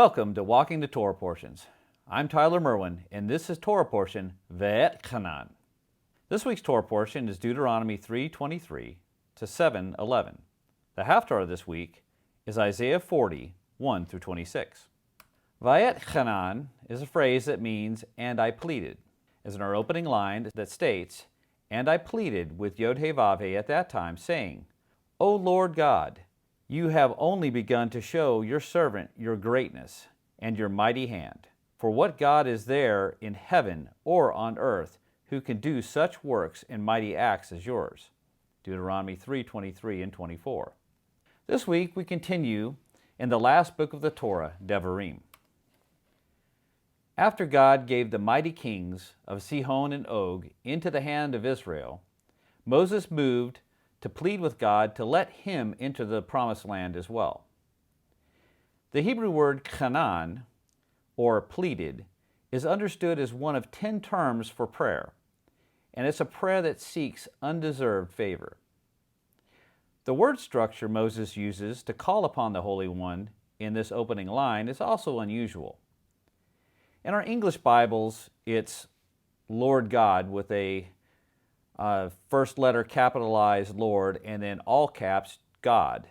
Welcome to Walking the Torah Portions. I'm Tyler Merwin, and this is Torah Portion, Ve'et Chanan. This week's Torah Portion is Deuteronomy 3:23 to 7:11. The Haftarah this week is Isaiah 40, 1 through 26. Ve'et Chanan is a phrase that means, and I pleaded, as in our opening line that states, and I pleaded with Yod-Heh-Vav-Heh at that time, saying, O Lord God, you have only begun to show your servant your greatness and your mighty hand. For what God is there in heaven or on earth who can do such works and mighty acts as yours? Deuteronomy 3:23 and 24. This week we continue in the last book of the Torah, Devarim. After God gave the mighty kings of Sihon and Og into the hand of Israel, Moses moved to plead with God to let him into the promised land as well. The Hebrew word chanan, or pleaded, is understood as one of 10 terms for prayer, and it's a prayer that seeks undeserved favor. The word structure Moses uses to call upon the Holy One in this opening line is also unusual. In our English Bibles, it's Lord God with a first letter capitalized Lord and then all caps God,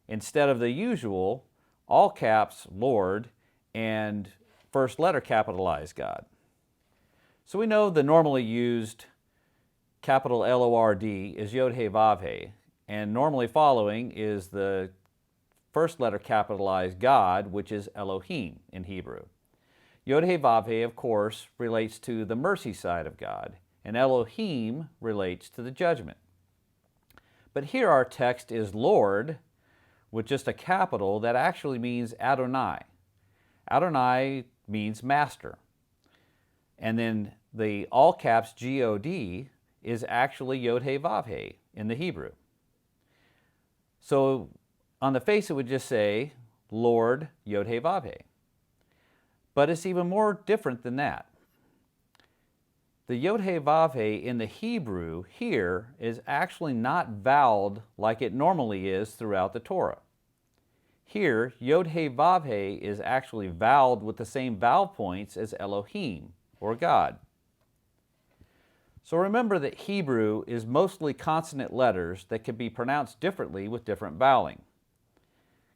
instead of the usual all caps Lord and first letter capitalized God. So we know the normally used capital L-O-R-D is Yod-Heh-Vav-Heh, and normally following is the first letter capitalized God, which is Elohim in Hebrew. Yod-Heh-Vav-Heh, of course, relates to the mercy side of God, and Elohim relates to the judgment. But here our text is Lord with just a capital that actually means Adonai. Adonai means master. And then the all caps G-O-D is actually Yod-Heh-Vav-Heh in the Hebrew. So on the face it would just say Lord Yod-Heh-Vav-Heh. But it's even more different than that. The Yod-Heh-Vav-Heh in the Hebrew here is actually not voweled like it normally is throughout the Torah. Here, Yod-Heh-Vav-Heh is actually voweled with the same vowel points as Elohim, or God. So remember that Hebrew is mostly consonant letters that can be pronounced differently with different voweling.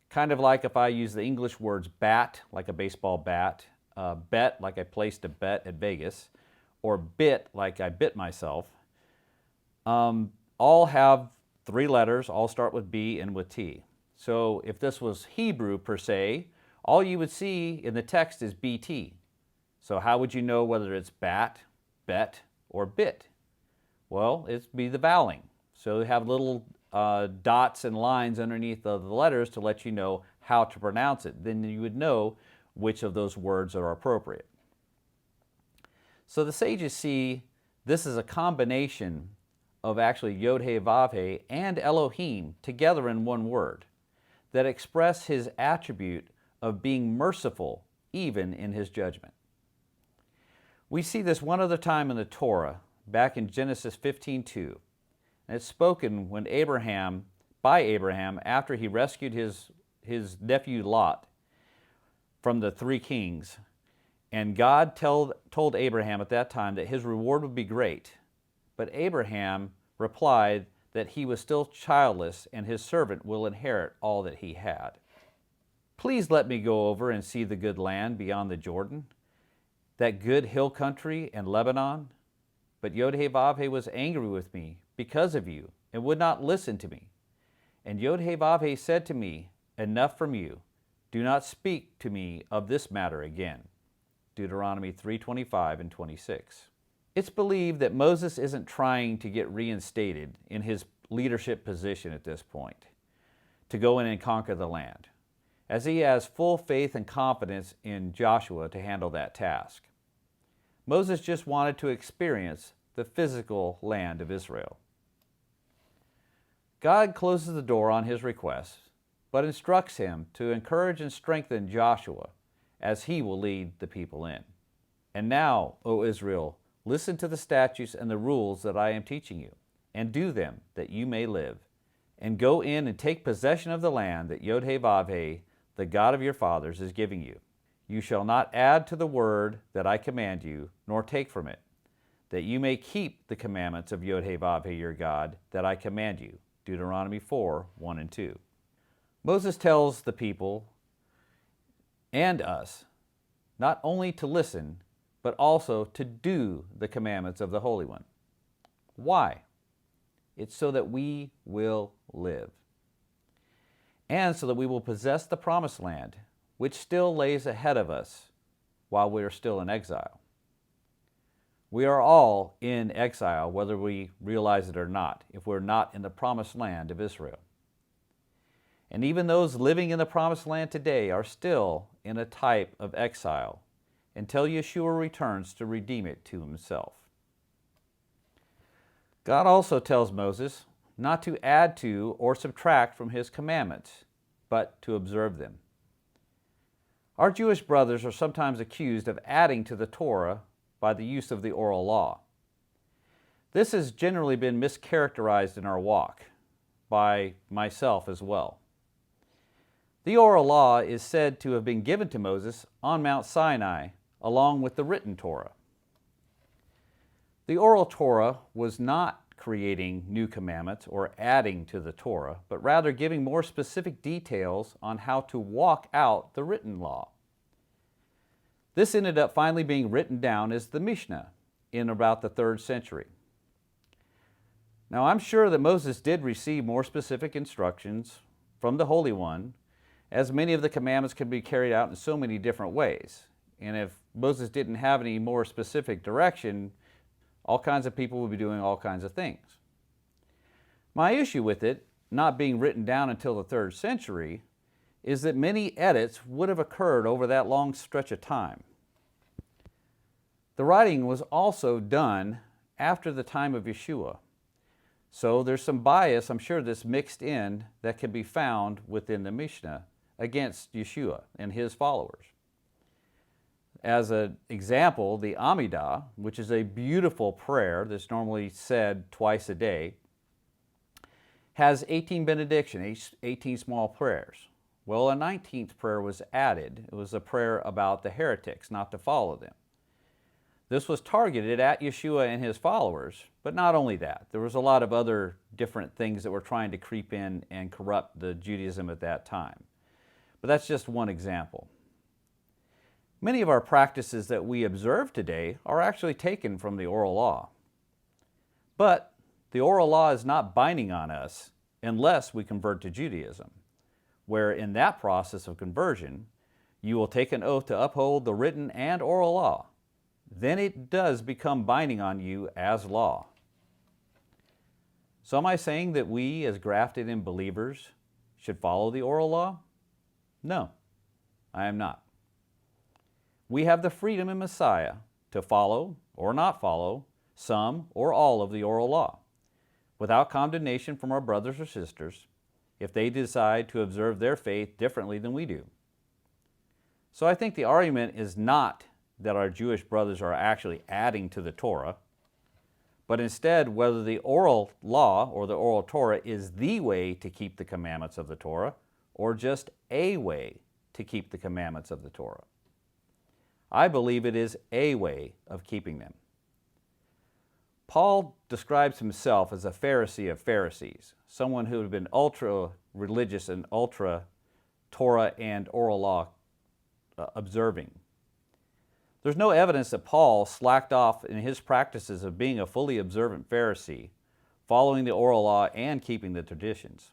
Kind of like if I use the English words bat, like a baseball bat, bet, like I placed a bet at Vegas, or bit, like I bit myself, all have 3 letters, all start with B and with T. So if this was Hebrew per se, all you would see in the text is BT. So how would you know whether it's bat, bet, or bit? Well, it'd be the voweling. So they have little dots and lines underneath the letters to let you know how to pronounce it. Then you would know which of those words are appropriate. So the sages see this is a combination of actually Yod-Heh-Vav-Heh and Elohim together in one word that express his attribute of being merciful even in his judgment. We see this one other time in the Torah, back in Genesis 15:2, and it's spoken when by Abraham after he rescued his nephew Lot from the 3 kings. And God told Abraham at that time that his reward would be great. But Abraham replied that he was still childless and his servant will inherit all that he had. Please let me go over and see the good land beyond the Jordan, that good hill country and Lebanon. But Yod-Heh-Vav-Heh was angry with me because of you and would not listen to me. And Yod-Heh-Vav-Heh said to me, enough from you. Do not speak to me of this matter again. Deuteronomy 3:25 and 26. It's believed that Moses isn't trying to get reinstated in his leadership position at this point, to go in and conquer the land, as he has full faith and confidence in Joshua to handle that task. Moses just wanted to experience the physical land of Israel. God closes the door on his request, but instructs him to encourage and strengthen Joshua as he will lead the people in. And now, O Israel, listen to the statutes and the rules that I am teaching you, and do them, that you may live. And go in and take possession of the land that Yod-Heh-Vav-Heh, the God of your fathers, is giving you. You shall not add to the word that I command you, nor take from it, that you may keep the commandments of Yod-Heh-Vav-Heh your God, that I command you. Deuteronomy 4, 1 and 2. Moses tells the people and us not only to listen, but also to do the commandments of the Holy One. Why? It's so that we will live, and so that we will possess the promised land, which still lays ahead of us while we are still in exile. We are all in exile, whether we realize it or not, if we're not in the promised land of Israel. And even those living in the promised land today are still in a type of exile until Yeshua returns to redeem it to himself. God also tells Moses not to add to or subtract from his commandments, but to observe them. Our Jewish brothers are sometimes accused of adding to the Torah by the use of the oral law. This has generally been mischaracterized in our walk, by myself as well. The oral law is said to have been given to Moses on Mount Sinai, along with the written Torah. The oral Torah was not creating new commandments or adding to the Torah, but rather giving more specific details on how to walk out the written law. This ended up finally being written down as the Mishnah in about the 3rd century. Now, I'm sure that Moses did receive more specific instructions from the Holy One, as many of the commandments can be carried out in so many different ways. And if Moses didn't have any more specific direction, all kinds of people would be doing all kinds of things. My issue with it, not being written down until the 3rd century, is that many edits would have occurred over that long stretch of time. The writing was also done after the time of Yeshua. So there's some bias, I'm sure, that's mixed in that can be found within the Mishnah against Yeshua and his followers. As an example, the Amidah, which is a beautiful prayer that's normally said twice a day, has 18 benedictions, 18 small prayers. Well, a 19th prayer was added. It was a prayer about the heretics, not to follow them. This was targeted at Yeshua and his followers, but not only that. There was a lot of other different things that were trying to creep in and corrupt the Judaism at that time. But that's just one example. Many of our practices that we observe today are actually taken from the oral law. But the oral law is not binding on us unless we convert to Judaism, where in that process of conversion, you will take an oath to uphold the written and oral law. Then it does become binding on you as law. So am I saying that we, as grafted in believers, should follow the oral law? No, I am not. We have the freedom in Messiah to follow or not follow some or all of the oral law, without condemnation from our brothers or sisters if they decide to observe their faith differently than we do. So I think the argument is not that our Jewish brothers are actually adding to the Torah, but instead whether the oral law or the oral Torah is the way to keep the commandments of the Torah or just a way to keep the commandments of the Torah. I believe it is a way of keeping them. Paul describes himself as a Pharisee of Pharisees, someone who had been ultra-religious and ultra-Torah and oral law observing. There's no evidence that Paul slacked off in his practices of being a fully observant Pharisee, following the oral law and keeping the traditions.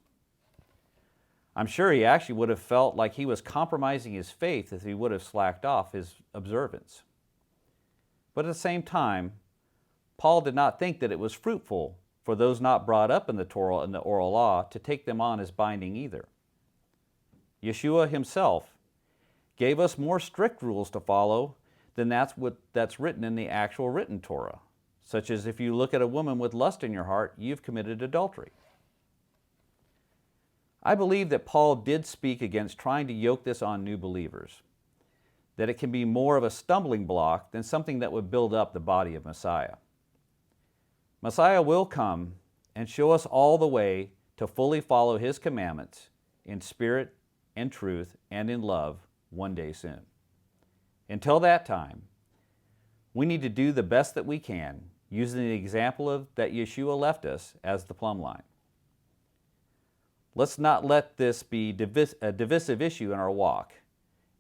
I'm sure he actually would have felt like he was compromising his faith if he would have slacked off his observance. But at the same time, Paul did not think that it was fruitful for those not brought up in the Torah and the oral law to take them on as binding either. Yeshua himself gave us more strict rules to follow than that's written in the actual written Torah, such as if you look at a woman with lust in your heart, you've committed adultery. I believe that Paul did speak against trying to yoke this on new believers, that it can be more of a stumbling block than something that would build up the body of Messiah. Messiah will come and show us all the way to fully follow his commandments in spirit and truth and in love one day soon. Until that time, we need to do the best that we can, using the example that Yeshua left us as the plumb line. Let's not let this be a divisive issue in our walk,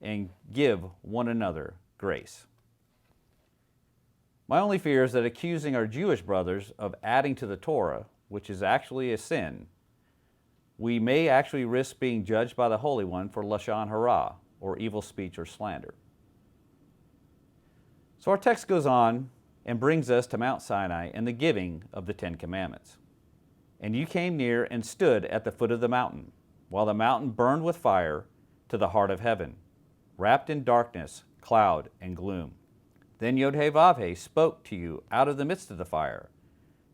and give one another grace. My only fear is that accusing our Jewish brothers of adding to the Torah, which is actually a sin, we may actually risk being judged by the Holy One for lashon hara, or evil speech or slander. So our text goes on and brings us to Mount Sinai and the giving of the 10 Commandments. And you came near and stood at the foot of the mountain, while the mountain burned with fire to the heart of heaven, wrapped in darkness, cloud, and gloom. Then Yod-Heh-Vav-Heh spoke to you out of the midst of the fire.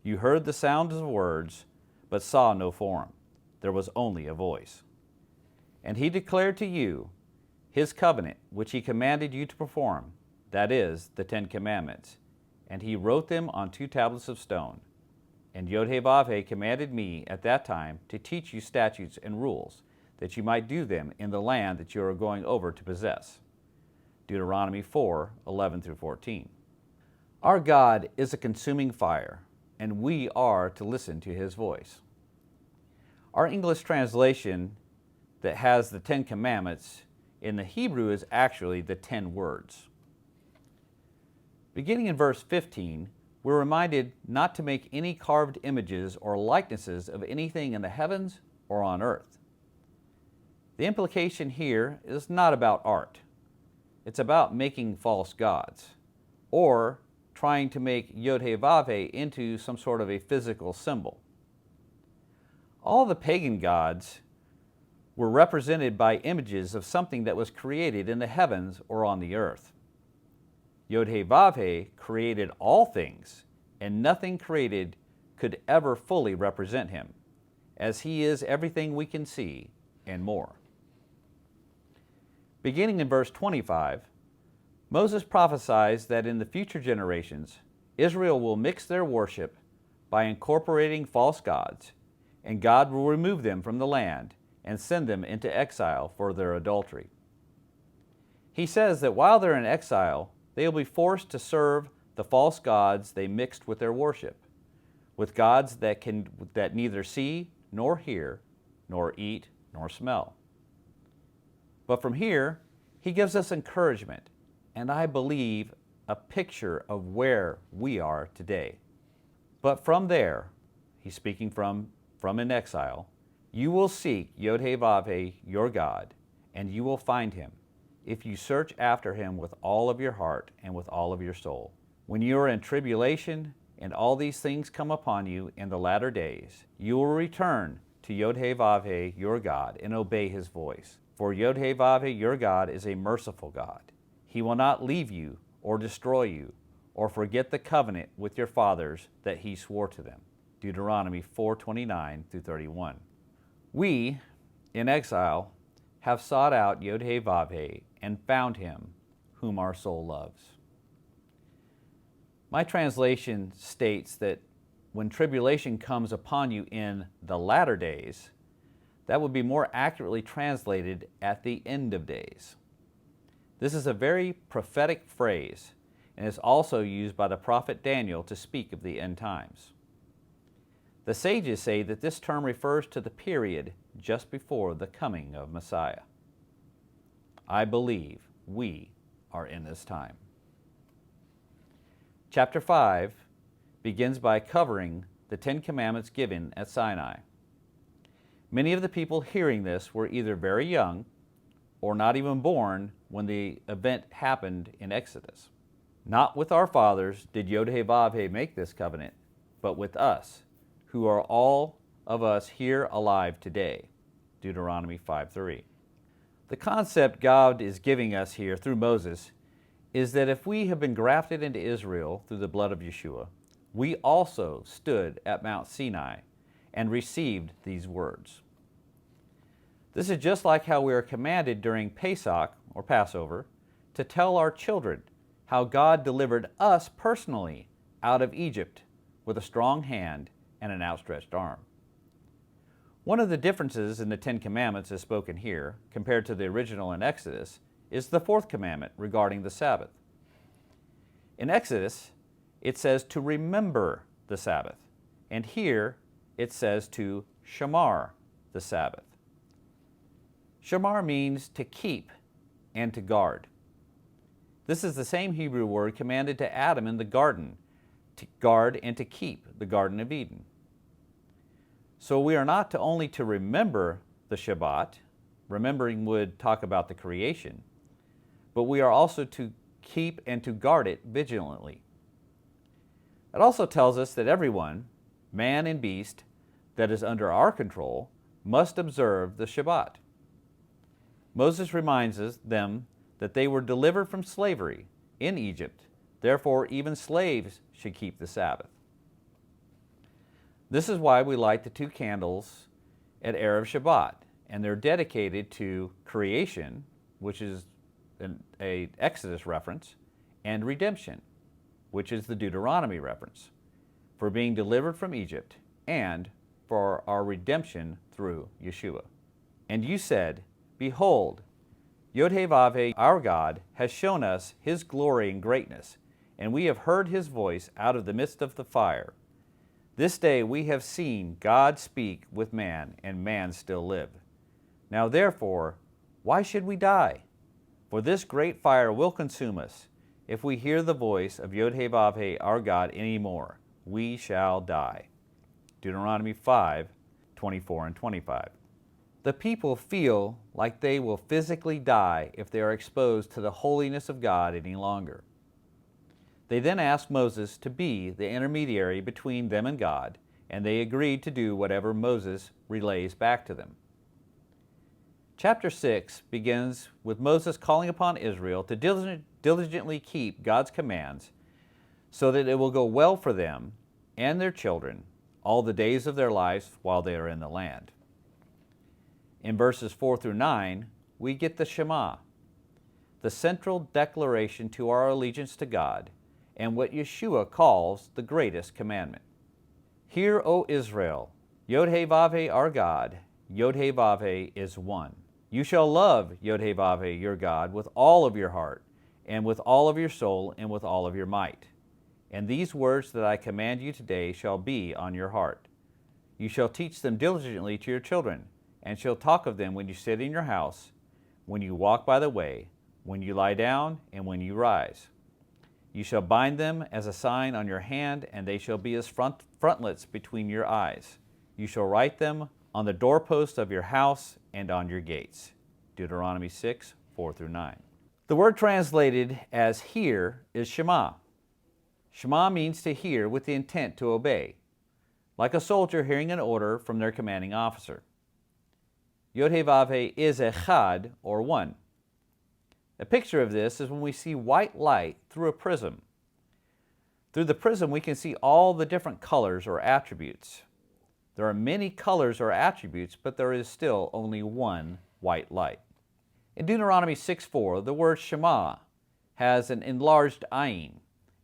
You heard the sound of words, but saw no form. There was only a voice. And he declared to you his covenant, which he commanded you to perform, that is, the 10 Commandments. And he wrote them on 2 tablets of stone. And Yod-Heh-Vav-Heh commanded me at that time to teach you statutes and rules, that you might do them in the land that you are going over to possess. Deuteronomy 4:11-14. Our God is a consuming fire, and we are to listen to his voice. Our English translation that has the 10 Commandments in the Hebrew is actually the 10 words. Beginning in verse 15, we're reminded not to make any carved images or likenesses of anything in the heavens or on earth. The implication here is not about art. It's about making false gods, or trying to make Yod-Heh-Vav-Heh into some sort of a physical symbol. All the pagan gods were represented by images of something that was created in the heavens or on the earth. Yod-Heh-Vav-Heh created all things, and nothing created could ever fully represent him, as he is everything we can see and more. Beginning in verse 25, Moses prophesies that in the future generations, Israel will mix their worship by incorporating false gods, and God will remove them from the land and send them into exile for their adultery. He says that while they're in exile, they will be forced to serve the false gods they mixed with their worship, with gods that neither see nor hear, nor eat nor smell. But from here, he gives us encouragement, and I believe a picture of where we are today. But from there, he's speaking from in exile, you will seek Yod-Heh-Vav-Heh, your God, and you will find him, if you search after him with all of your heart and with all of your soul. When you are in tribulation and all these things come upon you in the latter days, you will return to Yod-Heh-Vav-Heh, your God, and obey his voice. For Yod-Heh-Vav-Heh, your God, is a merciful God. He will not leave you or destroy you or forget the covenant with your fathers that he swore to them. Deuteronomy 4:29-31. We, in exile, have sought out Yod-Heh-Vav-Heh and found him, whom our soul loves. My translation states that when tribulation comes upon you in the latter days, that would be more accurately translated at the end of days. This is a very prophetic phrase and is also used by the prophet Daniel to speak of the end times. The sages say that this term refers to the period just before the coming of Messiah. I believe we are in this time. Chapter 5 begins by covering the 10 Commandments given at Sinai. Many of the people hearing this were either very young or not even born when the event happened in Exodus. Not with our fathers did Yod-Heh-Vav-Heh make this covenant, but with us, who are all of us here alive today. Deuteronomy 5:3. The concept God is giving us here through Moses is that if we have been grafted into Israel through the blood of Yeshua, we also stood at Mount Sinai and received these words. This is just like how we are commanded during Pesach, or Passover, to tell our children how God delivered us personally out of Egypt with a strong hand and an outstretched arm. One of the differences in the 10 Commandments as spoken here, compared to the original in Exodus, is the fourth commandment regarding the Sabbath. In Exodus, it says to remember the Sabbath, and here it says to shamar the Sabbath. Shamar means to keep and to guard. This is the same Hebrew word commanded to Adam in the garden, to guard and to keep the Garden of Eden. So we are not only to remember the Shabbat, remembering would talk about the creation, but we are also to keep and to guard it vigilantly. It also tells us that everyone, man and beast, that is under our control, must observe the Shabbat. Moses reminds them that they were delivered from slavery in Egypt, therefore even slaves should keep the Sabbath. This is why we light the 2 candles at Erev Shabbat, and they're dedicated to creation, which is an Exodus reference, and redemption, which is the Deuteronomy reference, for being delivered from Egypt and for our redemption through Yeshua. And you said, behold, Yod-Heh-Vav-Heh, our God, has shown us his glory and greatness, and we have heard his voice out of the midst of the fire. This day we have seen God speak with man, and man still live. Now therefore, why should we die? For this great fire will consume us. If we hear the voice of Yod-Heh-Vav-Heh, our God, any more, we shall die. Deuteronomy 5:24 and 25. The people feel like they will physically die if they are exposed to the holiness of God any longer. They then asked Moses to be the intermediary between them and God, and they agreed to do whatever Moses relays back to them. Chapter 6 begins with Moses calling upon Israel to diligently keep God's commands so that it will go well for them and their children all the days of their lives while they are in the land. In verses 4 through 9, we get the Shema, the central declaration to our allegiance to God, and what Yeshua calls the greatest commandment. Hear, O Israel, Yod-Heh-Vav-Heh, our God, Yod-Heh-Vav-Heh is one. You shall love Yod-Heh-Vav-Heh, your God, with all of your heart, and with all of your soul, and with all of your might. And these words that I command you today shall be on your heart. You shall teach them diligently to your children, and shall talk of them when you sit in your house, when you walk by the way, when you lie down, and when you rise. You shall bind them as a sign on your hand, and they shall be as frontlets between your eyes. You shall write them on the doorposts of your house and on your gates. Deuteronomy 6:4 through 9. The word translated as hear is Shema. Shema means to hear with the intent to obey, like a soldier hearing an order from their commanding officer. Yod-Heh-Vav-Heh is echad, or one. A picture of this is when we see white light through a prism. Through the prism, we can see all the different colors or attributes. There are many colors or attributes, but there is still only one white light. In Deuteronomy 6:4, the word Shema has an enlarged ayin,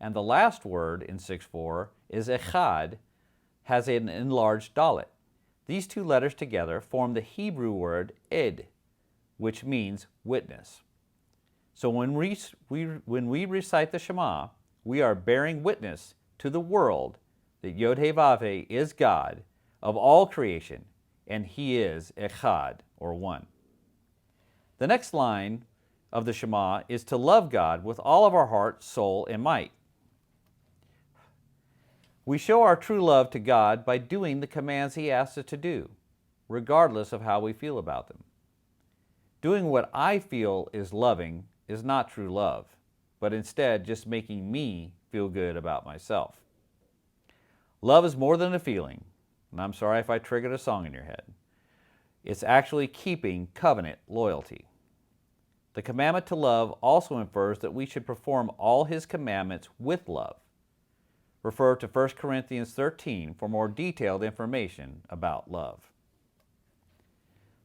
and the last word in 6:4 is echad, has an enlarged dalet. These 2 letters together form the Hebrew word ed, which means witness. So when we recite the Shema, we are bearing witness to the world that Yod-Heh-Vav-Heh is God of all creation, and he is echad, or one. The next line of the Shema is to love God with all of our heart, soul, and might. We show our true love to God by doing the commands he asks us to do, regardless of how we feel about them. Doing what I feel is loving is not true love, but instead just making me feel good about myself. Love is more than a feeling, and I'm sorry if I triggered a song in your head. It's actually keeping covenant loyalty. The commandment to love also infers that we should perform all his commandments with love. Refer to 1 Corinthians 13 for more detailed information about love.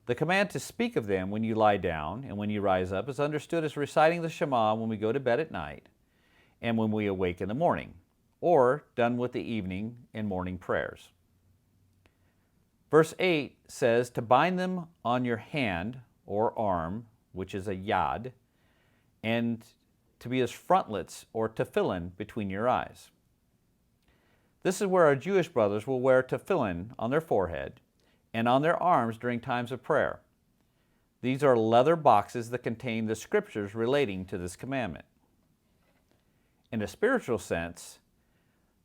The command to speak of them when you lie down and when you rise up is understood as reciting the Shema when we go to bed at night and when we awake in the morning, or done with the evening and morning prayers. Verse 8 says to bind them on your hand or arm, which is a yad, and to be as frontlets or tefillin between your eyes. This is where our Jewish brothers will wear tefillin on their forehead and on their arms during times of prayer. These are leather boxes that contain the scriptures relating to this commandment. In a spiritual sense,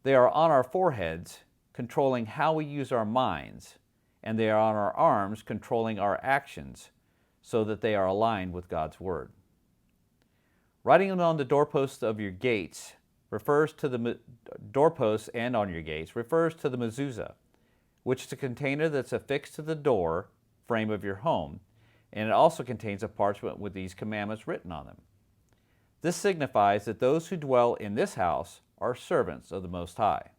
they are on our foreheads, controlling how we use our minds, and they are on our arms, controlling our actions, so that they are aligned with God's Word. Writing it on the doorposts of your gates refers to the doorposts and on your gates refers to the mezuzah, which is a container that's affixed to the door frame of your home, and it also contains a parchment with these commandments written on them. This signifies that those who dwell in this house are servants of the Most High.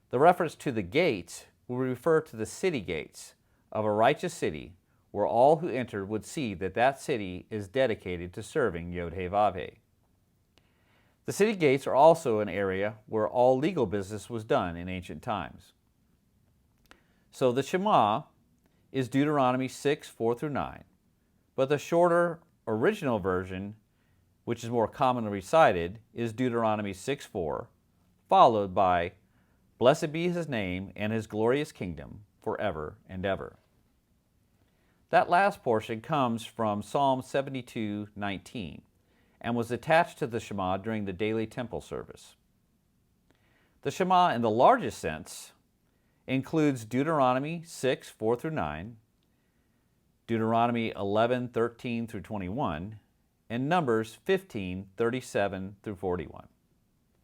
The reference to the gates will refer to the city gates of a righteous city, where all who enter would see that that city is dedicated to serving Yod-Heh-Vav-Heh. The city gates are also an area where all legal business was done in ancient times. So the Shema is Deuteronomy 6, 4 through 9, but the shorter original version, which is more commonly recited, is Deuteronomy 6, 4, followed by, "Blessed be his name and his glorious kingdom forever and ever." That last portion comes from Psalm 72:19 and was attached to the Shema during the daily temple service. The Shema, in the largest sense, includes Deuteronomy 6, 4 through 9, Deuteronomy 11, 13 through 21, and Numbers 15, 37 through 41.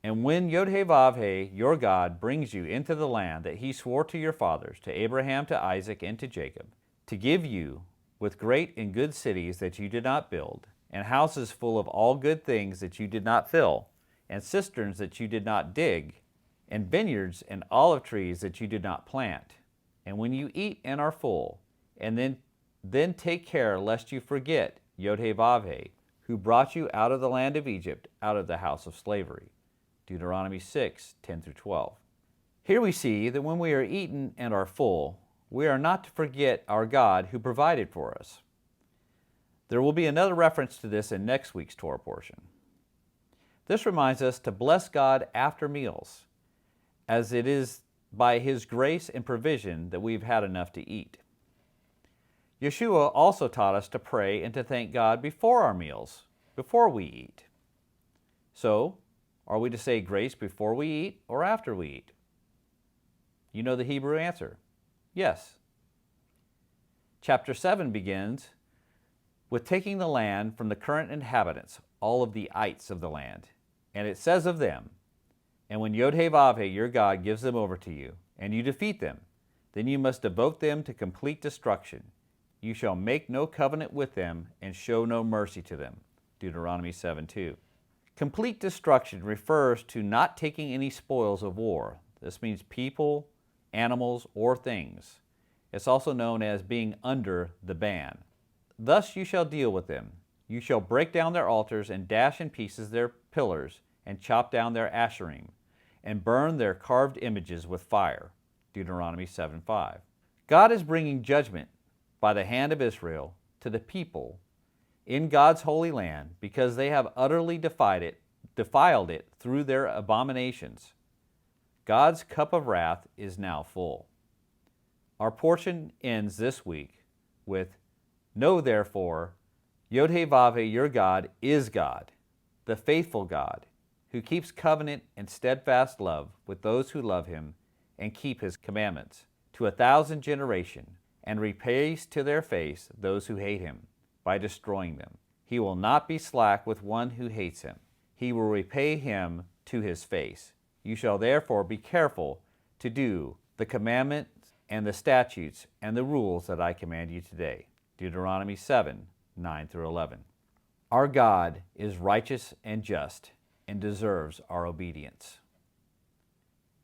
And when Yod-Heh-Vav-Heh, your God, brings you into the land that he swore to your fathers, to Abraham, to Isaac, and to Jacob, to give you with great and good cities that you did not build, and houses full of all good things that you did not fill, and cisterns that you did not dig, and vineyards and olive trees that you did not plant. And when you eat and are full, and then take care lest you forget Yod-Heh-Vav-Heh, who brought you out of the land of Egypt, out of the house of slavery. Deuteronomy 6, 10 through 12. Here we see that when we are eaten and are full, we are not to forget our God who provided for us. There will be another reference to this in next week's Torah portion. This reminds us to bless God after meals, as it is by his grace and provision that we've had enough to eat. Yeshua also taught us to pray and to thank God before our meals, before we eat. So, are we to say grace before we eat or after we eat? You know the Hebrew answer. Yes. Chapter 7 begins with taking the land from the current inhabitants, all of the ites of the land. And it says of them, "And when Yod-Heh-Vav-Heh, your God, gives them over to you, and you defeat them, then you must devote them to complete destruction. You shall make no covenant with them and show no mercy to them." Deuteronomy 7:2. Complete destruction refers to not taking any spoils of war. This means people, animals, or things. It's also known as being under the ban. Thus you shall deal with them. You shall break down their altars and dash in pieces their pillars and chop down their asherim and burn their carved images with fire. Deuteronomy 7:5. God is bringing judgment by the hand of Israel to the people in God's holy land because they have utterly defiled it through their abominations. God's cup of wrath is now full. Our portion ends this week with, "Know therefore, Yod-Heh-Vav-Heh, your God, is God, the faithful God, who keeps covenant and steadfast love with those who love him and keep his commandments, to 1,000 generations, and repays to their face those who hate him by destroying them. He will not be slack with one who hates him. He will repay him to his face. You shall therefore be careful to do the commandments and the statutes and the rules that I command you today." Deuteronomy 7, 9 through 11. Our God is righteous and just and deserves our obedience.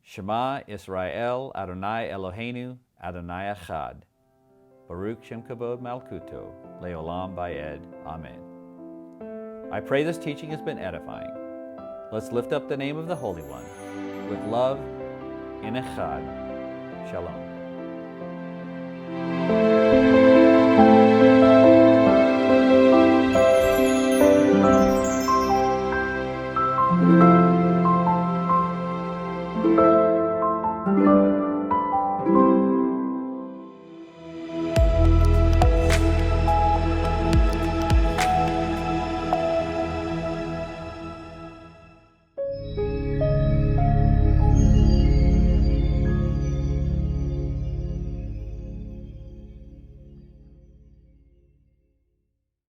Shema Israel, Adonai Eloheinu, Adonai Echad. Baruch Shem Kavod Malkuto, Leolam Vayed. Amen. I pray this teaching has been edifying. Let's lift up the name of the Holy One with love in Echad. Shalom.